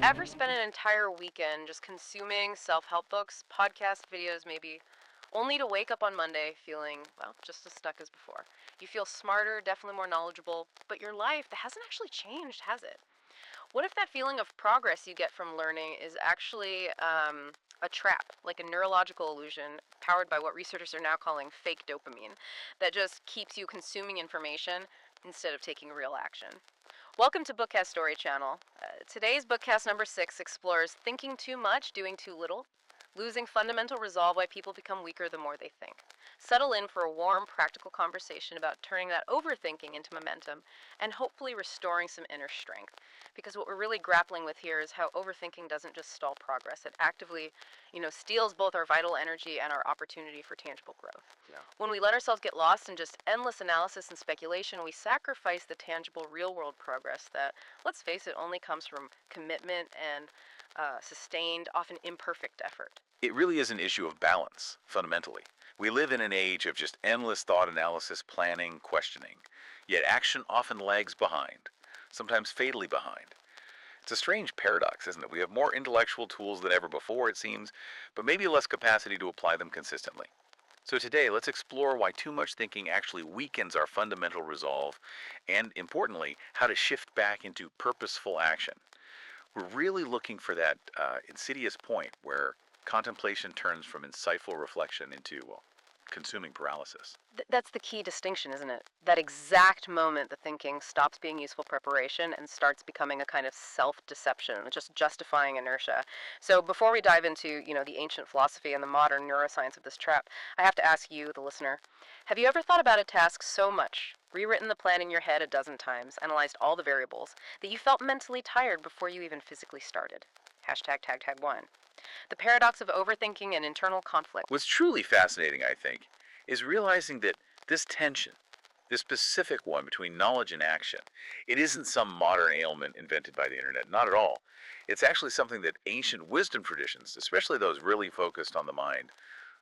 Ever spent an entire weekend just consuming self-help books, podcast videos maybe, only to wake up on Monday feeling, well, just as stuck as before? You feel smarter, definitely more knowledgeable, but your life that hasn't actually changed, has it? What if that feeling of progress you get from learning is actually a trap, like a neurological illusion powered by what researchers are now calling fake dopamine, that just keeps you consuming information instead of taking real action? Welcome to Bookcast Story Channel. Today's Bookcast number 6 explores thinking too much, doing too little, losing fundamental resolve, why people become weaker the more they think. Settle in for a warm, practical conversation about turning that overthinking into momentum and hopefully restoring some inner strength. Because what we're really grappling with here is how overthinking doesn't just stall progress. It actively, steals both our vital energy and our opportunity for tangible growth. Yeah. When we let ourselves get lost in just endless analysis and speculation, we sacrifice the tangible real-world progress that, let's face it, only comes from commitment and sustained, often imperfect effort. It really is an issue of balance, fundamentally. We live in an age of just endless thought analysis, planning, questioning. Yet action often lags behind, sometimes fatally behind. It's a strange paradox, isn't it? We have more intellectual tools than ever before, it seems, but maybe less capacity to apply them consistently. So today, let's explore why too much thinking actually weakens our fundamental resolve, and importantly, how to shift back into purposeful action. We're really looking for that insidious point where contemplation turns from insightful reflection into, consuming paralysis. That's the key distinction, isn't it? That exact moment the thinking stops being useful preparation and starts becoming a kind of self-deception, just justifying inertia. So before we dive into, the ancient philosophy and the modern neuroscience of this trap, I have to ask you, the listener, have you ever thought about a task so much, rewritten the plan in your head a dozen times, analyzed all the variables, that you felt mentally tired before you even physically started? #1. The paradox of overthinking and internal conflict. What's truly fascinating, I think, is realizing that this tension, this specific one between knowledge and action, it isn't some modern ailment invented by the internet. Not at all. It's actually something that ancient wisdom traditions, especially those really focused on the mind,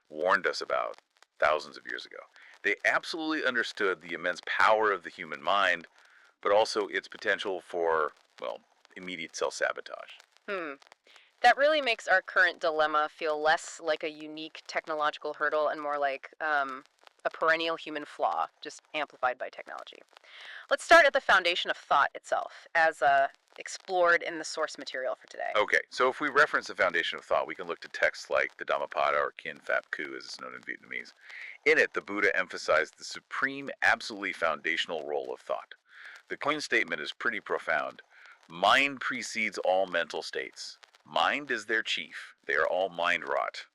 warned us about thousands of years ago. They absolutely understood the immense power of the human mind, but also its potential for, immediate self-sabotage. That really makes our current dilemma feel less like a unique technological hurdle and more like a perennial human flaw, just amplified by technology. Let's start at the foundation of thought itself, as explored in the source material for today. Okay, so if we reference the foundation of thought, we can look to texts like the Dhammapada, or Kin Fap Ku, as it's known in Vietnamese. In it, the Buddha emphasized the supreme, absolutely foundational role of thought. The coin statement is pretty profound. Mind precedes all mental states. Mind is their chief. They are all mind-wrought.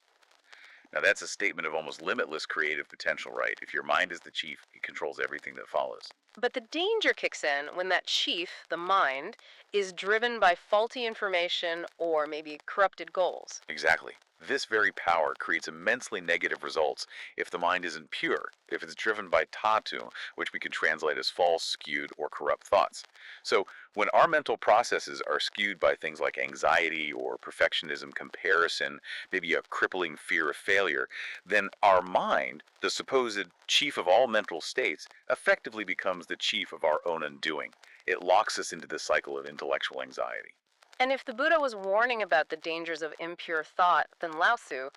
Now that's a statement of almost limitless creative potential, right? If your mind is the chief, it controls everything that follows. But the danger kicks in when that chief, the mind, is driven by faulty information or maybe corrupted goals. Exactly. This very power creates immensely negative results if the mind isn't pure, if it's driven by tatu, which we can translate as false, skewed, or corrupt thoughts. So when our mental processes are skewed by things like anxiety or perfectionism, comparison, maybe a crippling fear of failure, then our mind, the supposed chief of all mental states, effectively becomes the chief of our own undoing. It locks us into this cycle of intellectual anxiety. And if the Buddha was warning about the dangers of impure thought, then Lao Tzu,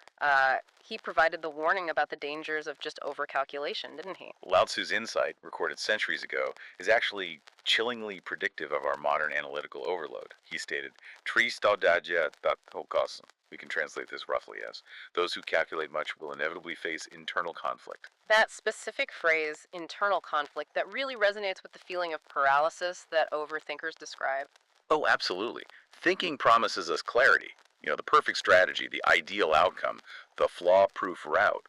he provided the warning about the dangers of just overcalculation, didn't he? Lao Tzu's insight, recorded centuries ago, is actually chillingly predictive of our modern analytical overload. He stated, "Tris daudaja dat hokasan." We can translate this roughly as, "Those who calculate much will inevitably face internal conflict." That specific phrase, internal conflict, that really resonates with the feeling of paralysis that overthinkers describe. Oh, absolutely. Thinking promises us clarity, the perfect strategy, the ideal outcome, the flaw-proof route.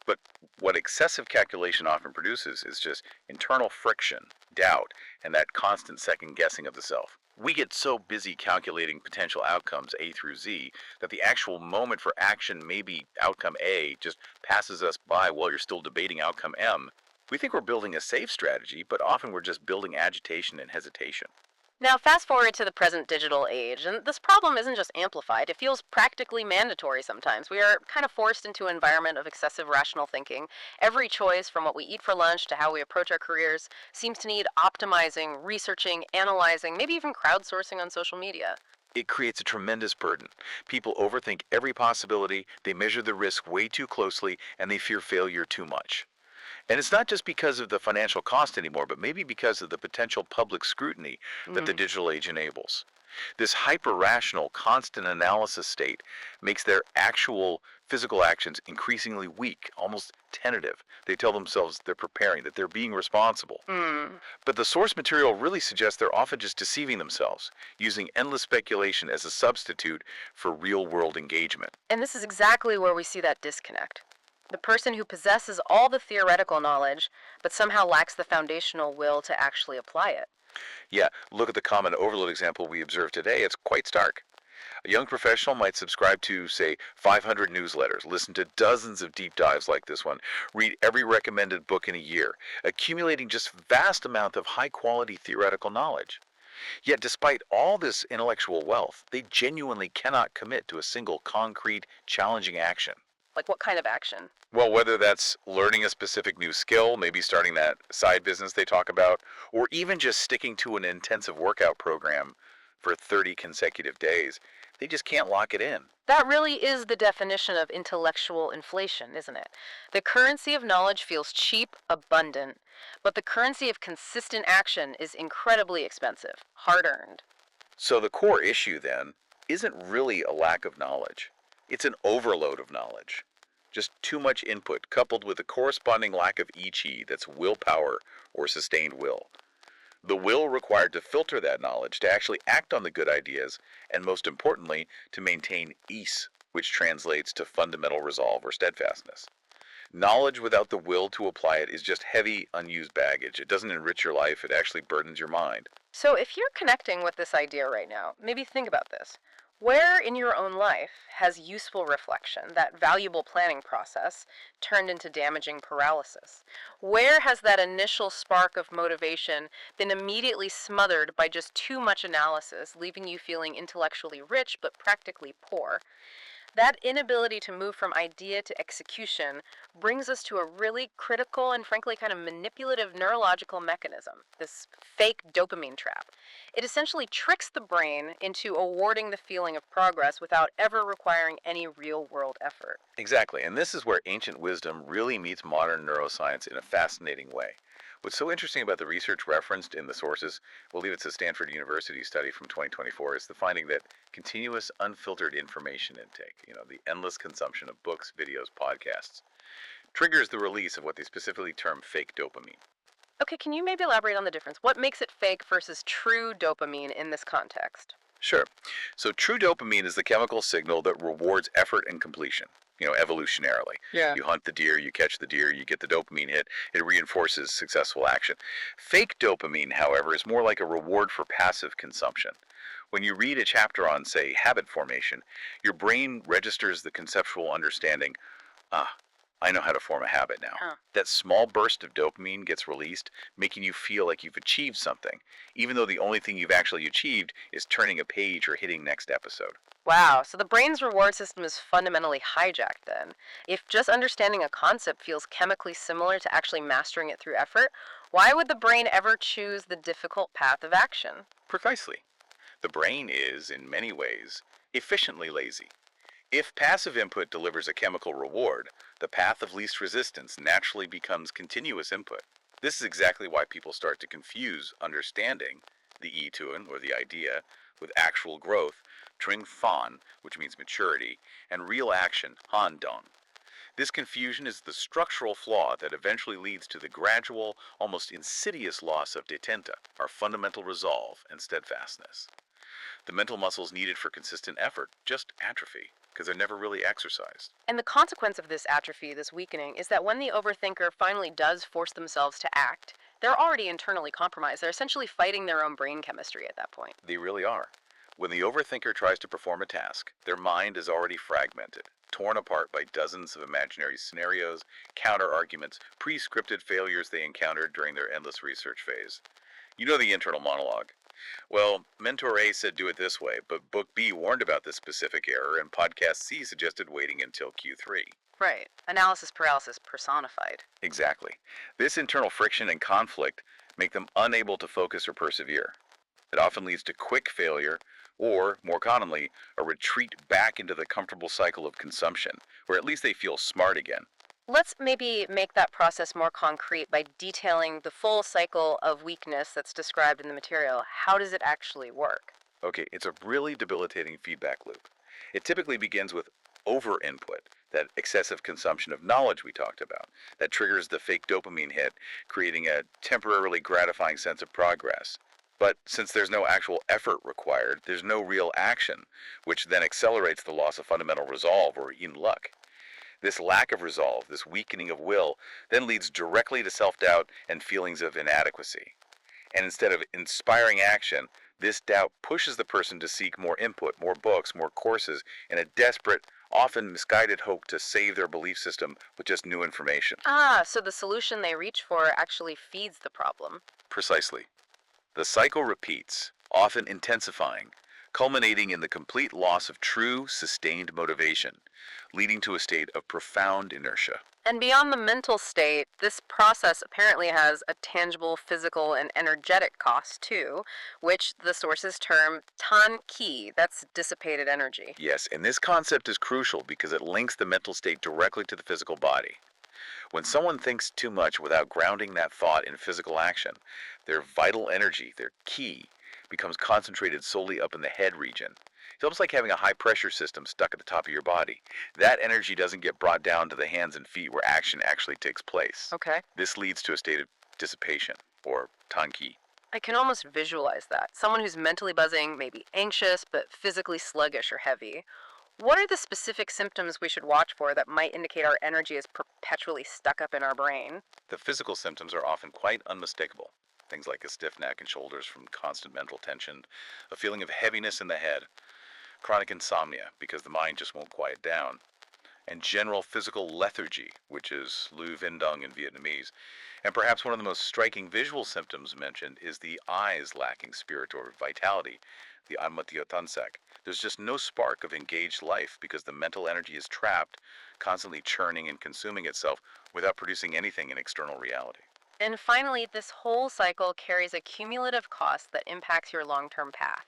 But what excessive calculation often produces is just internal friction, doubt, and that constant second-guessing of the self. We get so busy calculating potential outcomes A through Z that the actual moment for action, maybe outcome A, just passes us by while you're still debating outcome M. We think we're building a safe strategy, but often we're just building agitation and hesitation. Now, fast forward to the present digital age, and this problem isn't just amplified, it feels practically mandatory sometimes. We are kind of forced into an environment of excessive rational thinking. Every choice, from what we eat for lunch to how we approach our careers, seems to need optimizing, researching, analyzing, maybe even crowdsourcing on social media. It creates a tremendous burden. People overthink every possibility, they measure the risk way too closely, and they fear failure too much. And it's not just because of the financial cost anymore, but maybe because of the potential public scrutiny that the digital age enables. This hyper-rational, constant analysis state makes their actual physical actions increasingly weak, almost tentative. They tell themselves they're preparing, that they're being responsible. But the source material really suggests they're often just deceiving themselves, using endless speculation as a substitute for real-world engagement. And this is exactly where we see that disconnect. The person who possesses all the theoretical knowledge, but somehow lacks the foundational will to actually apply it. Yeah, look at the common overload example we observed today. It's quite stark. A young professional might subscribe to, say, 500 newsletters, listen to dozens of deep dives like this one, read every recommended book in a year, accumulating just vast amount of high-quality theoretical knowledge. Yet despite all this intellectual wealth, they genuinely cannot commit to a single concrete, challenging action. Like what kind of action? Well, whether that's learning a specific new skill, maybe starting that side business they talk about, or even just sticking to an intensive workout program for 30 consecutive days, they just can't lock it in. That really is the definition of intellectual inflation, isn't it? The currency of knowledge feels cheap, abundant, but the currency of consistent action is incredibly expensive, hard-earned. So the core issue, then, isn't really a lack of knowledge. It's an overload of knowledge. Just too much input coupled with a corresponding lack of ichi, that's willpower or sustained will. The will required to filter that knowledge, to actually act on the good ideas, and most importantly, to maintain is, which translates to fundamental resolve or steadfastness. Knowledge without the will to apply it is just heavy, unused baggage. It doesn't enrich your life, it actually burdens your mind. So if you're connecting with this idea right now, maybe think about this. Where in your own life has useful reflection, that valuable planning process, turned into damaging paralysis? Where has that initial spark of motivation been immediately smothered by just too much analysis, leaving you feeling intellectually rich but practically poor? That inability to move from idea to execution brings us to a really critical and frankly kind of manipulative neurological mechanism, this fake dopamine trap. It essentially tricks the brain into awarding the feeling of progress without ever requiring any real-world effort. Exactly, and this is where ancient wisdom really meets modern neuroscience in a fascinating way. What's so interesting about the research referenced in the sources, I believe it's a Stanford University study from 2024, is the finding that continuous unfiltered information intake, the endless consumption of books, videos, podcasts, triggers the release of what they specifically term fake dopamine. Okay, can you maybe elaborate on the difference? What makes it fake versus true dopamine in this context? Sure. So true dopamine is the chemical signal that rewards effort and completion, evolutionarily. Yeah. You hunt the deer, you catch the deer, you get the dopamine hit, it reinforces successful action. Fake dopamine, however, is more like a reward for passive consumption. When you read a chapter on, say, habit formation, your brain registers the conceptual understanding, I know how to form a habit now. That small burst of dopamine gets released, making you feel like you've achieved something, even though the only thing you've actually achieved is turning a page or hitting next episode. Wow, so the brain's reward system is fundamentally hijacked then. If just understanding a concept feels chemically similar to actually mastering it through effort, why would the brain ever choose the difficult path of action? Precisely. The brain is, in many ways, efficiently lazy. If passive input delivers a chemical reward, the path of least resistance naturally becomes continuous input. This is exactly why people start to confuse understanding, the Ituen, or the idea, with actual growth, Tring Fan, which means maturity, and real action, Han Dong. This confusion is the structural flaw that eventually leads to the gradual, almost insidious loss of detenta, our fundamental resolve and steadfastness. The mental muscles needed for consistent effort just atrophy, because they're never really exercised. And the consequence of this atrophy, this weakening, is that when the overthinker finally does force themselves to act, they're already internally compromised. They're essentially fighting their own brain chemistry at that point. They really are. When the overthinker tries to perform a task, their mind is already fragmented, torn apart by dozens of imaginary scenarios, counter-arguments, pre-scripted failures they encountered during their endless research phase. You know the internal monologue. Well, Mentor A said do it this way, but Book B warned about this specific error, and Podcast C suggested waiting until Q3. Right. Analysis paralysis personified. Exactly. This internal friction and conflict make them unable to focus or persevere. It often leads to quick failure, or, more commonly, a retreat back into the comfortable cycle of consumption, where at least they feel smart again. Let's maybe make that process more concrete by detailing the full cycle of weakness that's described in the material. How does it actually work? Okay, it's a really debilitating feedback loop. It typically begins with over-input, that excessive consumption of knowledge we talked about, that triggers the fake dopamine hit, creating a temporarily gratifying sense of progress. But since there's no actual effort required, there's no real action, which then accelerates the loss of fundamental resolve or even luck. This lack of resolve, this weakening of will, then leads directly to self-doubt and feelings of inadequacy. And instead of inspiring action, this doubt pushes the person to seek more input, more books, more courses, in a desperate, often misguided hope to save their belief system with just new information. So the solution they reach for actually feeds the problem. Precisely. The cycle repeats, often intensifying, culminating in the complete loss of true, sustained motivation, leading to a state of profound inertia. And beyond the mental state, this process apparently has a tangible physical and energetic cost too, which the sources term tan ki, that's dissipated energy. Yes, and this concept is crucial because it links the mental state directly to the physical body. When someone thinks too much without grounding that thought in physical action, their vital energy, their ki, becomes concentrated solely up in the head region. It's almost like having a high-pressure system stuck at the top of your body. That energy doesn't get brought down to the hands and feet where action actually takes place. Okay. This leads to a state of dissipation, or tanki. I can almost visualize that. Someone who's mentally buzzing, maybe anxious, but physically sluggish or heavy. What are the specific symptoms we should watch for that might indicate our energy is perpetually stuck up in our brain? The physical symptoms are often quite unmistakable. Things like a stiff neck and shoulders from constant mental tension, a feeling of heaviness in the head, chronic insomnia because the mind just won't quiet down, and general physical lethargy, which is lu vinh dong in Vietnamese. And perhaps one of the most striking visual symptoms mentioned is the eyes lacking spirit or vitality, the ammatiotansak. There's just no spark of engaged life because the mental energy is trapped, constantly churning and consuming itself without producing anything in external reality. And finally, this whole cycle carries a cumulative cost that impacts your long-term path.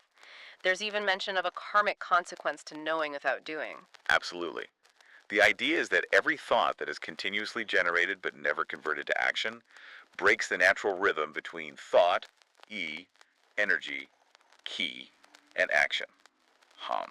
There's even mention of a karmic consequence to knowing without doing. Absolutely. The idea is that every thought that is continuously generated but never converted to action breaks the natural rhythm between thought, energy, ki, and action, han.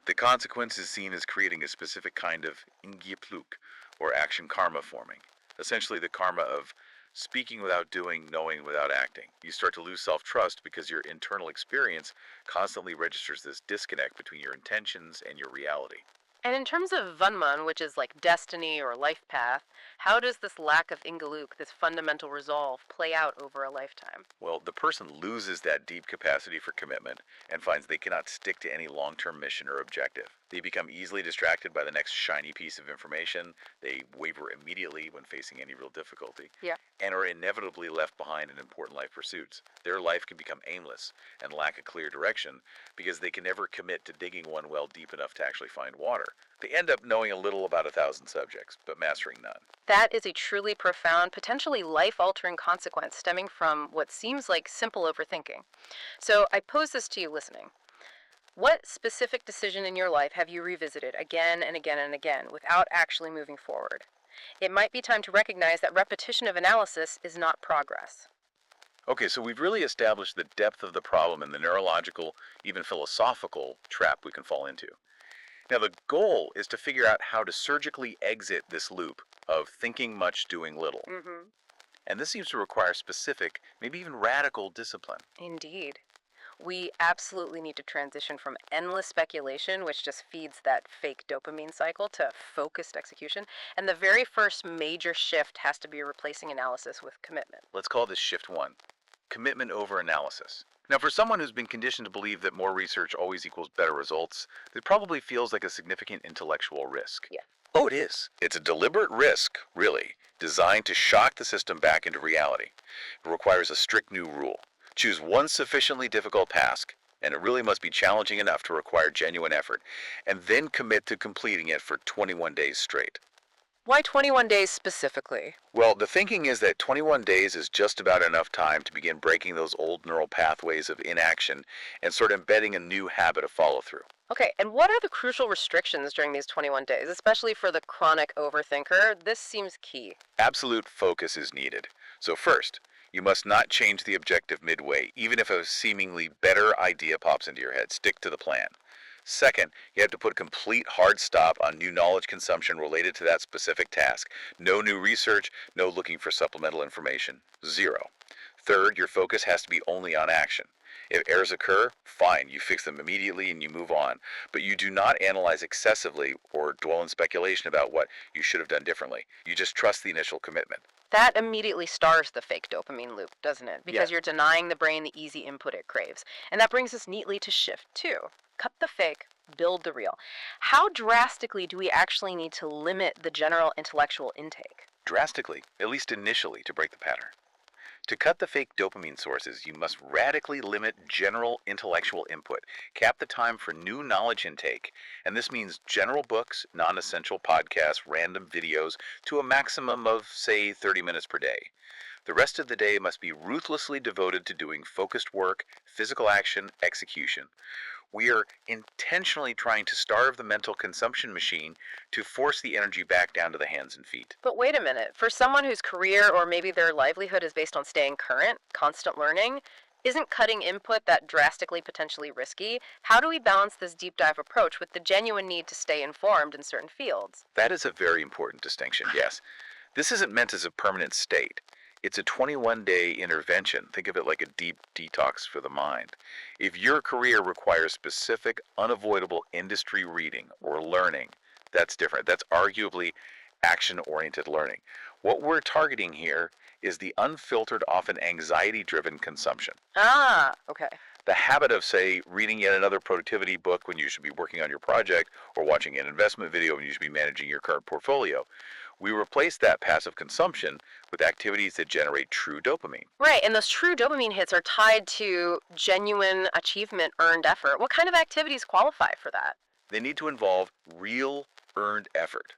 The consequence is seen as creating a specific kind of ingyepluk, or action karma forming. Essentially the karma of speaking without doing, knowing without acting. You start to lose self-trust because your internal experience constantly registers this disconnect between your intentions and your reality. And in terms of Vanman, which is like destiny or life path, how does this lack of Ingaluk, this fundamental resolve, play out over a lifetime? Well, the person loses that deep capacity for commitment and finds they cannot stick to any long-term mission or objective. They become easily distracted by the next shiny piece of information. They waver immediately when facing any real difficulty. Yeah. And are inevitably left behind in important life pursuits. Their life can become aimless and lack a clear direction because they can never commit to digging one well deep enough to actually find water. They end up knowing a little about 1,000 subjects, but mastering none. That is a truly profound, potentially life-altering consequence stemming from what seems like simple overthinking. So I pose this to you listening. What specific decision in your life have you revisited again and again and again without actually moving forward? It might be time to recognize that repetition of analysis is not progress. Okay, so we've really established the depth of the problem and the neurological, even philosophical trap we can fall into. Now, the goal is to figure out how to surgically exit this loop of thinking much, doing little. And this seems to require specific, maybe even radical discipline. Indeed. We absolutely need to transition from endless speculation, which just feeds that fake dopamine cycle, to focused execution. And the very first major shift has to be replacing analysis with commitment. Let's call this shift one, commitment over analysis. Now, for someone who's been conditioned to believe that more research always equals better results, it probably feels like a significant intellectual risk. Yeah. Oh, it is. It's a deliberate risk, really, designed to shock the system back into reality. It requires a strict new rule. Choose one sufficiently difficult task, and it really must be challenging enough to require genuine effort, and then commit to completing it for 21 days straight. Why 21 days specifically? Well, the thinking is that 21 days is just about enough time to begin breaking those old neural pathways of inaction and sort of embedding a new habit of follow through. Okay, and what are the crucial restrictions during these 21 days, especially for the chronic overthinker? This seems key. Absolute focus is needed. So, first, you must not change the objective midway, even if a seemingly better idea pops into your head. Stick to the plan. Second, you have to put a complete hard stop on new knowledge consumption related to that specific task. No new research, no looking for supplemental information. Zero. Third, your focus has to be only on action. If errors occur, fine, you fix them immediately and you move on. But you do not analyze excessively or dwell in speculation about what you should have done differently. You just trust the initial commitment. That immediately stars the fake dopamine loop, doesn't it? Because Yeah. you're denying the brain the easy input it craves. And that brings us neatly to shift 2. Cut the fake, build the real. How drastically do we actually need to limit the general intellectual intake? Drastically, at least initially, to break the pattern. To cut the fake dopamine sources, you must radically limit general intellectual input, cap the time for new knowledge intake, and this means general books, non-essential podcasts, random videos, to a maximum of, say, 30 minutes per day. The rest of the day must be ruthlessly devoted to doing focused work, physical action, execution. We are intentionally trying to starve the mental consumption machine to force the energy back down to the hands and feet. But wait a minute. For someone whose career or maybe their livelihood is based on staying current, constant learning, isn't cutting input that drastically potentially risky? How do we balance this deep dive approach with the genuine need to stay informed in certain fields? That is a very important distinction, yes. This isn't meant as a permanent state. It's a 21-day intervention. Think of it like a deep detox for the mind. If your career requires specific, unavoidable industry reading or learning, that's different. That's arguably action-oriented learning. What we're targeting here is the unfiltered, often anxiety-driven consumption. Ah, okay. The habit of, say, reading yet another productivity book when you should be working on your project, or watching an investment video when you should be managing your current portfolio. We replace that passive consumption with activities that generate true dopamine. Right, and those true dopamine hits are tied to genuine achievement, earned effort. What kind of activities qualify for that? They need to involve real earned effort.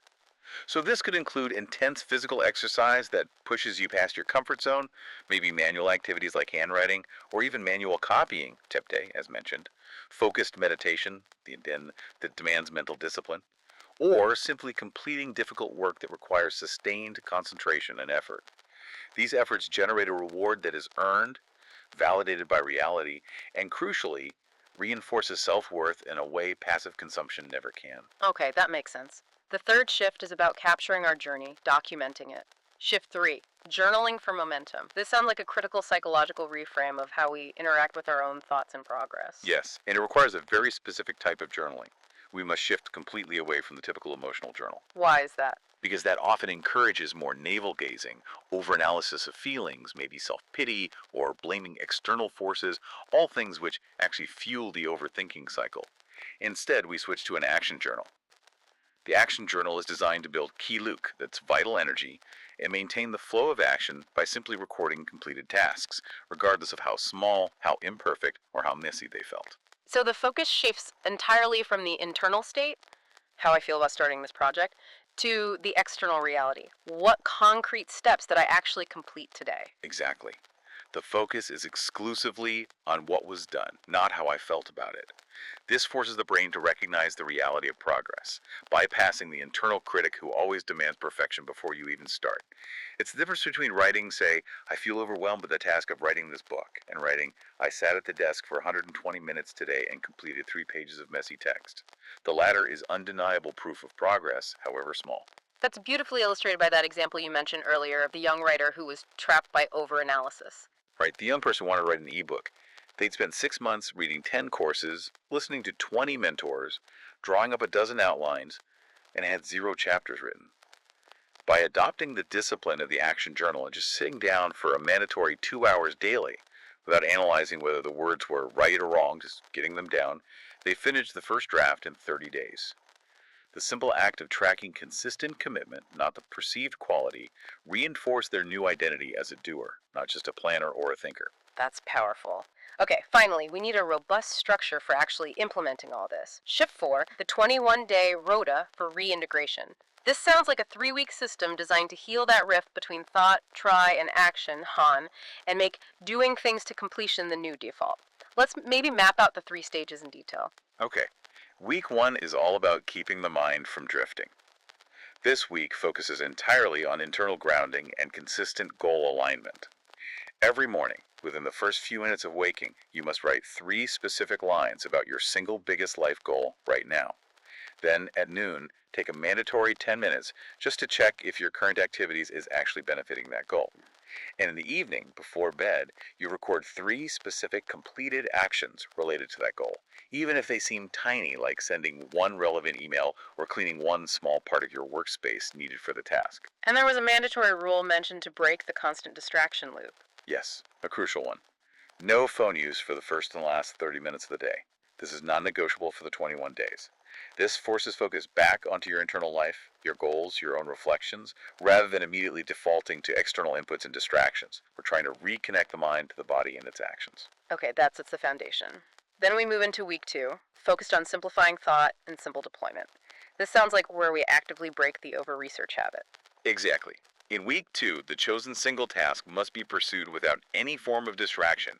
So this could include intense physical exercise that pushes you past your comfort zone, maybe manual activities like handwriting, or even manual copying, TEPTE, as mentioned, focused meditation, that demands mental discipline, or simply completing difficult work that requires sustained concentration and effort. These efforts generate a reward that is earned, validated by reality, and crucially, reinforces self-worth in a way passive consumption never can. Okay, that makes sense. The third shift is about capturing our journey, documenting it. Shift 3, journaling for momentum. This sounds like a critical psychological reframe of how we interact with our own thoughts and progress. Yes, and it requires a very specific type of journaling. We must shift completely away from the typical emotional journal, Why is that? because that often encourages more navel-gazing, overanalysis of feelings, maybe self-pity or blaming external forces, all things which actually fuel the overthinking cycle. Instead, we switch to an action journal. The action journal is designed to build ki luk, that's vital energy, and maintain the flow of action by simply recording completed tasks, regardless of how small, how imperfect, or how messy they felt. So the focus shifts entirely from the internal state, how I feel about starting this project, to the external reality. What concrete steps did I actually complete today? Exactly. The focus is exclusively on what was done, not how I felt about it. This forces the brain to recognize the reality of progress, bypassing the internal critic who always demands perfection before you even start. It's the difference between writing, say, I feel overwhelmed with the task of writing this book, and writing, I sat at the desk for 120 minutes today and completed 3 pages of messy text. The latter is undeniable proof of progress, however small. That's beautifully illustrated by that example you mentioned earlier of the young writer who was trapped by overanalysis. Right, the young person wanted to write an ebook. They'd spent 6 months reading 10 courses, listening to 20 mentors, drawing up a dozen outlines, and had 0 chapters written. By adopting the discipline of the action journal and just sitting down for a mandatory 2 hours daily, without analyzing whether the words were right or wrong, just getting them down, they finished the first draft in 30 days. The simple act of tracking consistent commitment, not the perceived quality, reinforce their new identity as a doer, not just a planner or a thinker. That's powerful. Okay, finally, we need a robust structure for actually implementing all this. Shift 4, the 21-day rota for reintegration. This sounds like a 3-week system designed to heal that rift between thought, try, and action, Han, and make doing things to completion the new default. Let's maybe map out the 3 stages in detail. Okay, week 1 is all about keeping the mind from drifting. This week focuses entirely on internal grounding and consistent goal alignment. Every morning, within the first few minutes of waking, you must write 3 specific lines about your single biggest life goal right now. Then, at noon, take a mandatory 10 minutes just to check if your current activities is actually benefiting that goal. And in the evening, before bed, you record 3 specific completed actions related to that goal, even if they seem tiny, like sending 1 relevant email or cleaning 1 small part of your workspace needed for the task. And there was a mandatory rule mentioned to break the constant distraction loop. Yes, a crucial one. No phone use for the first and last 30 minutes of the day. This is non-negotiable for the 21 days. This forces focus back onto your internal life, your goals, your own reflections, rather than immediately defaulting to external inputs and distractions. We're trying to reconnect the mind to the body and its actions. Okay, that's the foundation. Then we move into week 2, focused on simplifying thought and simple deployment. This sounds like where we actively break the over-research habit. Exactly. In week 2, the chosen single task must be pursued without any form of distraction.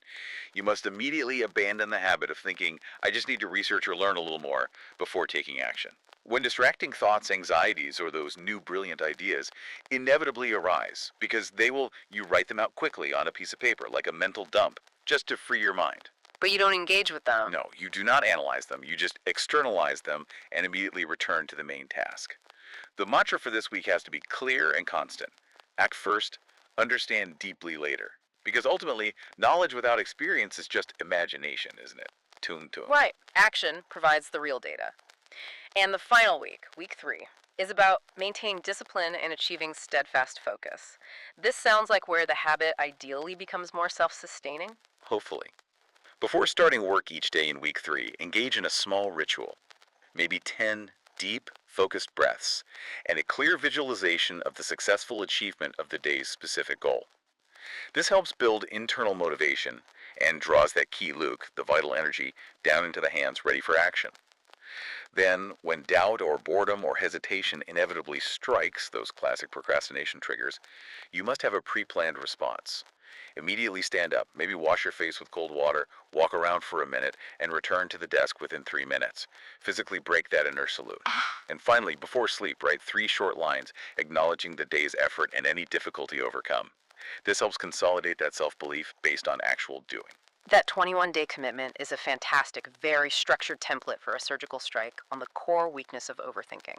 You must immediately abandon the habit of thinking, I just need to research or learn a little more before taking action. When distracting thoughts, anxieties, or those new brilliant ideas inevitably arise, because you write them out quickly on a piece of paper, like a mental dump, just to free your mind. But you don't engage with them. No, you do not analyze them. You just externalize them and immediately return to the main task. The mantra for this week has to be clear and constant. Act first, understand deeply later. Because ultimately, knowledge without experience is just imagination, isn't it? Tuned to it. Right. Action provides the real data. And the final week, week 3, is about maintaining discipline and achieving steadfast focus. This sounds like where the habit ideally becomes more self-sustaining. Hopefully. Before starting work each day in week 3, engage in a small ritual. Maybe 10 deep, focused breaths, and a clear visualization of the successful achievement of the day's specific goal. This helps build internal motivation and draws that key Luke, the vital energy, down into the hands ready for action. Then, when doubt or boredom or hesitation inevitably strikes, those classic procrastination triggers, you must have a pre-planned response. Immediately stand up, maybe wash your face with cold water, walk around for a minute, and return to the desk within 3 minutes. Physically break that inertia loop. And finally, before sleep, write 3 short lines acknowledging the day's effort and any difficulty overcome. This helps consolidate that self-belief based on actual doing. That 21-day commitment is a fantastic, very structured template for a surgical strike on the core weakness of overthinking.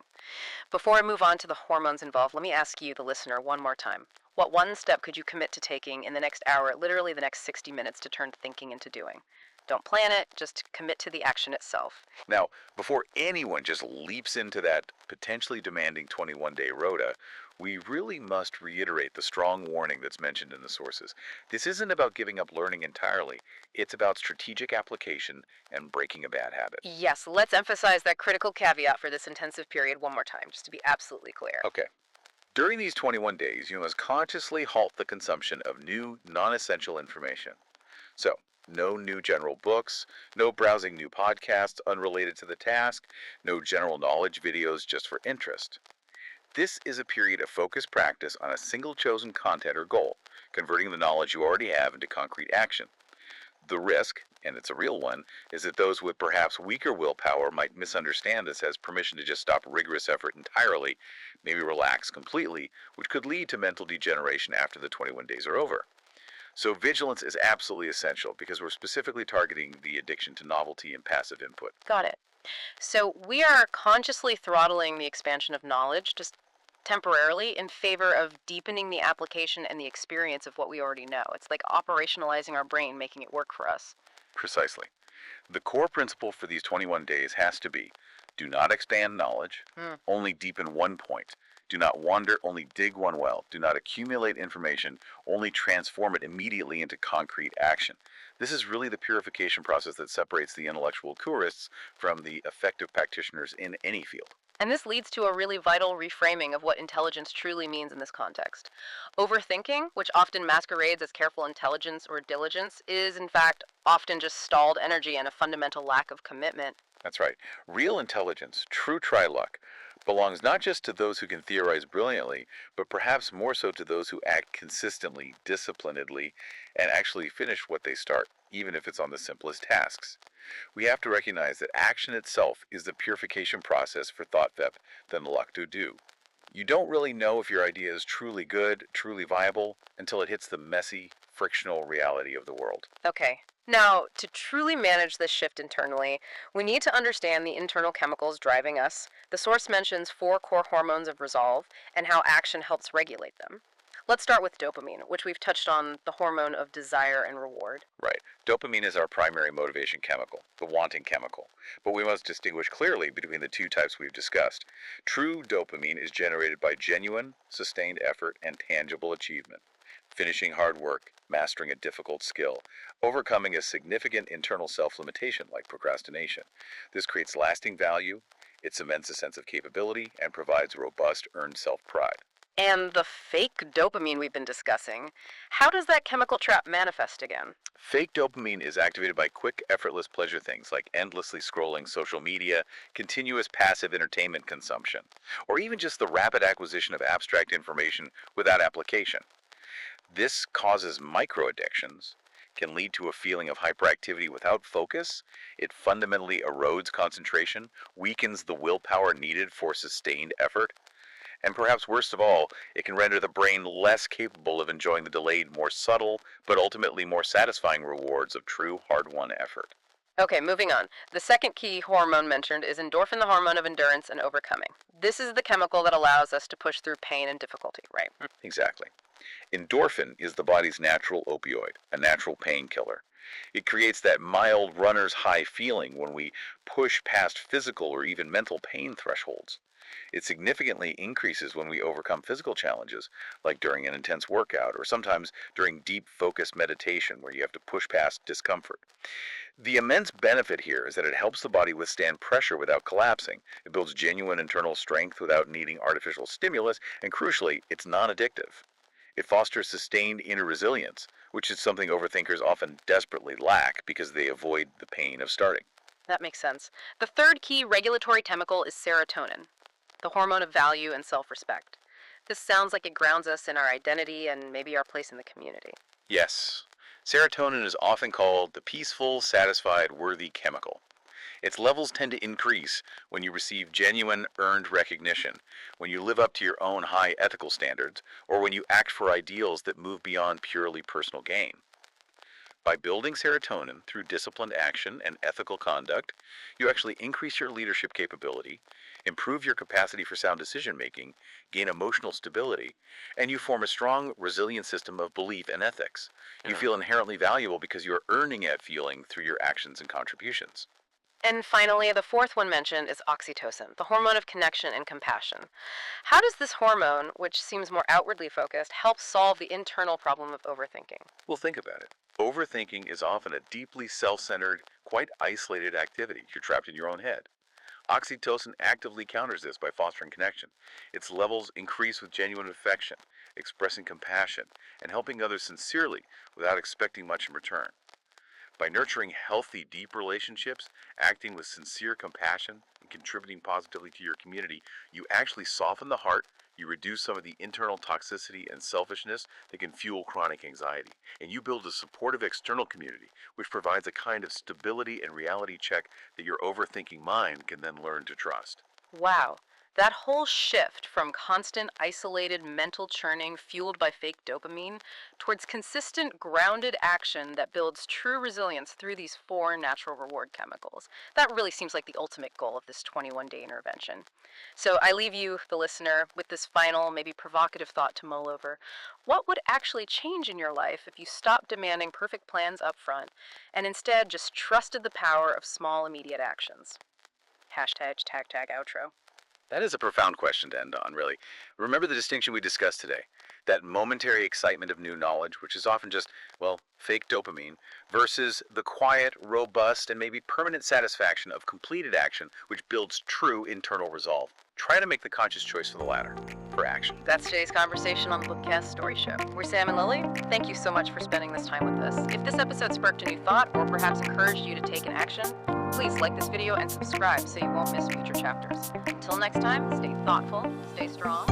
Before I move on to the hormones involved, let me ask you, the listener, one more time. What 1 step could you commit to taking in the next hour, literally the next 60 minutes, to turn thinking into doing? Don't plan it, just commit to the action itself. Now, before anyone just leaps into that potentially demanding 21-day rota, we really must reiterate the strong warning that's mentioned in the sources. This isn't about giving up learning entirely. It's about strategic application and breaking a bad habit. Yes, let's emphasize that critical caveat for this intensive period one more time, just to be absolutely clear. Okay. During these 21 days, you must consciously halt the consumption of new, non-essential information. So, no new general books, no browsing new podcasts unrelated to the task, no general knowledge videos just for interest. This is a period of focused practice on a single chosen content or goal, converting the knowledge you already have into concrete action. The risk, and it's a real one, is that those with perhaps weaker willpower might misunderstand this as permission to just stop rigorous effort entirely, maybe relax completely, which could lead to mental degeneration after the 21 days are over. So vigilance is absolutely essential because we're specifically targeting the addiction to novelty and passive input. Got it. So we are consciously throttling the expansion of knowledge, just temporarily, in favor of deepening the application and the experience of what we already know. It's like operationalizing our brain, making it work for us. Precisely. The core principle for these 21 days has to be, do not expand knowledge, only deepen one point. Do not wander, only dig one well. Do not accumulate information, only transform it immediately into concrete action. This is really the purification process that separates the intellectual tourists from the effective practitioners in any field. And this leads to a really vital reframing of what intelligence truly means in this context. Overthinking, which often masquerades as careful intelligence or diligence, is in fact often just stalled energy and a fundamental lack of commitment. That's right. Real intelligence, true try-luck, belongs not just to those who can theorize brilliantly, but perhaps more so to those who act consistently, disciplinedly, and actually finish what they start, even if it's on the simplest tasks. We have to recognize that action itself is the purification process for thought depth than luck to do. You don't really know if your idea is truly good, truly viable, until it hits the messy, frictional reality of the world. Okay. Now, to truly manage this shift internally, we need to understand the internal chemicals driving us. The source mentions 4 core hormones of resolve and how action helps regulate them. Let's start with dopamine, which we've touched on, the hormone of desire and reward. Right. Dopamine is our primary motivation chemical, the wanting chemical. But we must distinguish clearly between the two types we've discussed. True dopamine is generated by genuine, sustained effort and tangible achievement. Finishing hard work, mastering a difficult skill, overcoming a significant internal self-limitation like procrastination. This creates lasting value, it cements a sense of capability, and provides robust earned self-pride. And the fake dopamine we've been discussing, how does that chemical trap manifest again? Fake dopamine is activated by quick, effortless pleasure things like endlessly scrolling social media, continuous passive entertainment consumption, or even just the rapid acquisition of abstract information without application. This causes microaddictions, can lead to a feeling of hyperactivity without focus. It fundamentally erodes concentration, weakens the willpower needed for sustained effort, and perhaps worst of all, it can render the brain less capable of enjoying the delayed, more subtle, but ultimately more satisfying rewards of true hard-won effort. Okay, moving on. The second key hormone mentioned is endorphin, the hormone of endurance and overcoming. This is the chemical that allows us to push through pain and difficulty, right? Exactly. Endorphin is the body's natural opioid, a natural painkiller. It creates that mild runner's high feeling when we push past physical or even mental pain thresholds. It significantly increases when we overcome physical challenges, like during an intense workout or sometimes during deep focused meditation where you have to push past discomfort. The immense benefit here is that it helps the body withstand pressure without collapsing. It builds genuine internal strength without needing artificial stimulus, and crucially, it's non-addictive. It fosters sustained inner resilience, which is something overthinkers often desperately lack because they avoid the pain of starting. That makes sense. The third key regulatory chemical is serotonin, the hormone of value and self-respect. This sounds like it grounds us in our identity and maybe our place in the community. Yes, serotonin is often called the peaceful, satisfied, worthy chemical. Its levels tend to increase when you receive genuine, earned recognition, when you live up to your own high ethical standards, or when you act for ideals that move beyond purely personal gain. By building serotonin through disciplined action and ethical conduct, you actually increase your leadership capability, improve your capacity for sound decision making, gain emotional stability, and you form a strong, resilient system of belief and ethics. You feel inherently valuable because you are earning that feeling through your actions and contributions. And finally, the fourth one mentioned is oxytocin, the hormone of connection and compassion. How does this hormone, which seems more outwardly focused, help solve the internal problem of overthinking? Well, think about it. Overthinking is often a deeply self-centered, quite isolated activity. You're trapped in your own head. Oxytocin actively counters this by fostering connection. Its levels increase with genuine affection, expressing compassion, and helping others sincerely without expecting much in return. By nurturing healthy, deep relationships, acting with sincere compassion, and contributing positively to your community, you actually soften the heart, you reduce some of the internal toxicity and selfishness that can fuel chronic anxiety, and you build a supportive external community, which provides a kind of stability and reality check that your overthinking mind can then learn to trust. Wow, that whole shift from constant, isolated mental churning fueled by fake dopamine towards consistent, grounded action that builds true resilience through these 4 natural reward chemicals. That really seems like the ultimate goal of this 21-day intervention. So I leave you, the listener, with this final, maybe provocative thought to mull over. What would actually change in your life if you stopped demanding perfect plans up front and instead just trusted the power of small, immediate actions? Hashtag tag outro. That is a profound question to end on, really. Remember the distinction we discussed today. That momentary excitement of new knowledge, which is often just, well, fake dopamine, versus the quiet, robust, and maybe permanent satisfaction of completed action, which builds true internal resolve. Try to make the conscious choice for the latter, for action. That's today's conversation on the Bookcast Story Show. We're Sam and Lily. Thank you so much for spending this time with us. If this episode sparked a new thought or perhaps encouraged you to take an action, please like this video and subscribe so you won't miss future chapters. Until next time, stay thoughtful, stay strong.